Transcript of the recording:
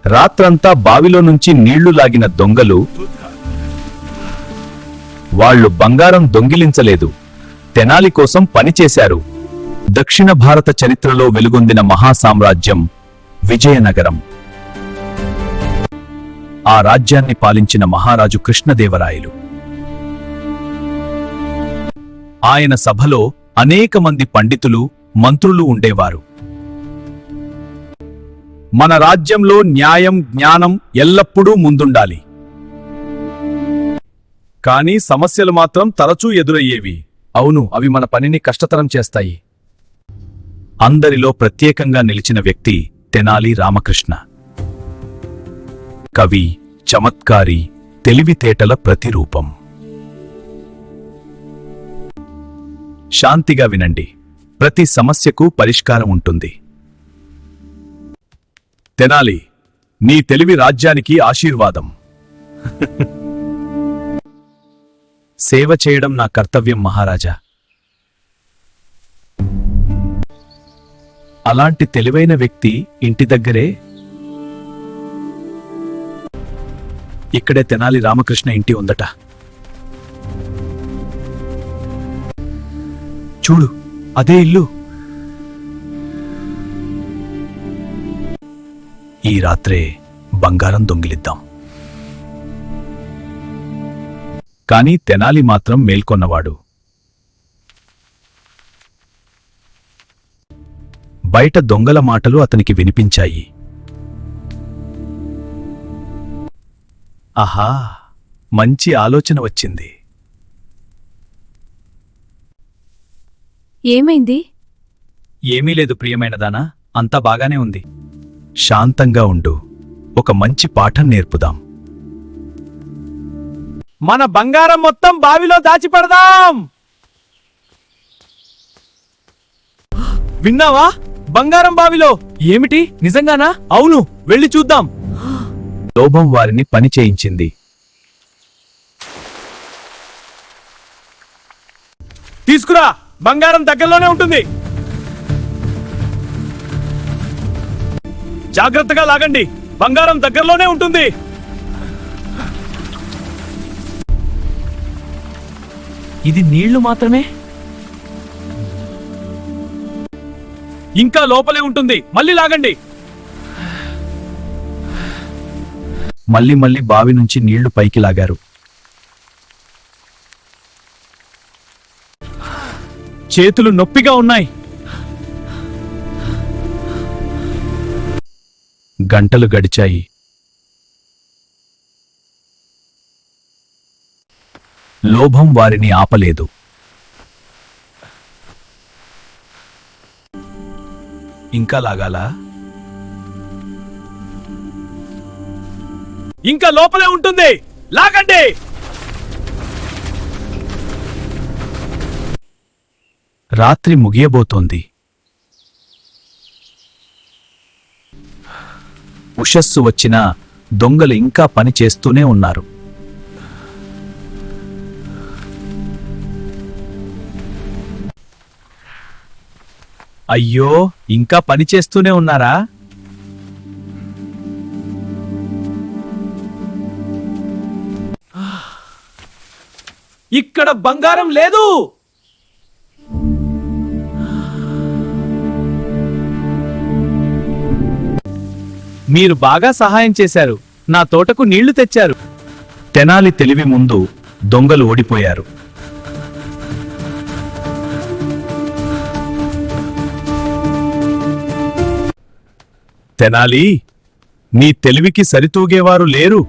రాత్రంతా బావిలో నుంచి నీళ్లు లాగిన దొంగలు వాళ్లు బంగారం దొంగిలించలేదు, తెనాలి కోసం పనిచేశారు. దక్షిణ భారత చరిత్రలో వెలుగొందిన మహాసామ్రాజ్యం విజయనగరం. ఆ రాజ్యాన్ని పాలించిన మహారాజు కృష్ణదేవరాయలు. ఆయన సభలో అనేక మంది పండితులు, మంత్రులు ఉండేవారు. మన రాజ్యంలో న్యాయం, జ్ఞానం ఎల్లప్పుడూ ముందుండాలి. కానీ సమస్యలు మాత్రం తరచూ ఎదురయ్యేవి. అవును, అవి మన పనిని కష్టతరం చేస్తాయి. అందరిలో ప్రత్యేకంగా నిలిచిన వ్యక్తి తెనాలి రామకృష్ణ. కవి, చమత్కారి, తెలివితేటల ప్రతిరూపం. శాంతిగా వినండి, ప్రతి సమస్యకు పరిష్కారం ఉంటుంది. తెనాలి, నీ తెలివి రాజ్యానికి ఆశీర్వాదం. సేవ చేయడం నా కర్తవ్యం మహారాజా. అలాంటి తెలివైన వ్యక్తి ఇంటి దగ్గరే. ఇక్కడే తెనాలి రామకృష్ణ ఇంటి ఉందట. చూడు, అదే ఇల్లు. ఈ రాత్రే బంగారం దొంగిలిద్దాం. కాని తెనాలి మాత్రం మేల్కొన్నవాడు. బయట దొంగల మాటలు అతనికి వినిపించాయి. ఆహా, మంచి ఆలోచన వచ్చింది. ఏమైంది? ఏమీ లేదు ప్రియమైనదానా, అంతా బాగానే ఉంది. శాంతంగా ఉండు, ఒక మంచి పాఠం నేర్పుదాం. మన బంగారం మొత్తం బావిలో దాచిపెడదాం. విన్నావా? బంగారం బావిలో. ఏమిటి, నిజంగానా? అవును, వెళ్ళి చూద్దాం. లోభం వారిని పని చేయించింది. తీసుకురా, బంగారం దగ్గరలోనే ఉంటుంది. జాగ్రత్తగా లాగండి, బంగారం దగ్గరలోనే ఉంటుంది. ఇది నీళ్లు మాత్రమే, ఇంకా లోపలే ఉంటుంది. మళ్ళీ లాగండి. మళ్ళీ బావి నుంచి నీళ్లు పైకి లాగారు. చేతులు నొప్పిగా ఉన్నాయి. గంటలు గడిచాయి. లోభం వారిని ఆపలేదు. ఇంకా లాగాలా? ఇంకా లోపలే ఉంటుంది, లాగండి. రాత్రి ముగియబోతోంది. ఉషస్సు వచ్చినా దొంగలు ఇంకా పని చేస్తూనే ఉన్నారు. అయ్యో, ఇంకా పని చేస్తూనే ఉన్నారా? ఇక్కడ బంగారం లేదు. మీరు బాగా సహాయం చేశారు, నా తోటకు నీళ్లు తెచ్చారు. తెనాలి తెలివి ముందు దొంగలు ఓడిపోయారు. తెనాలి, నీ తెలివికి సరితూగేవారు లేరు.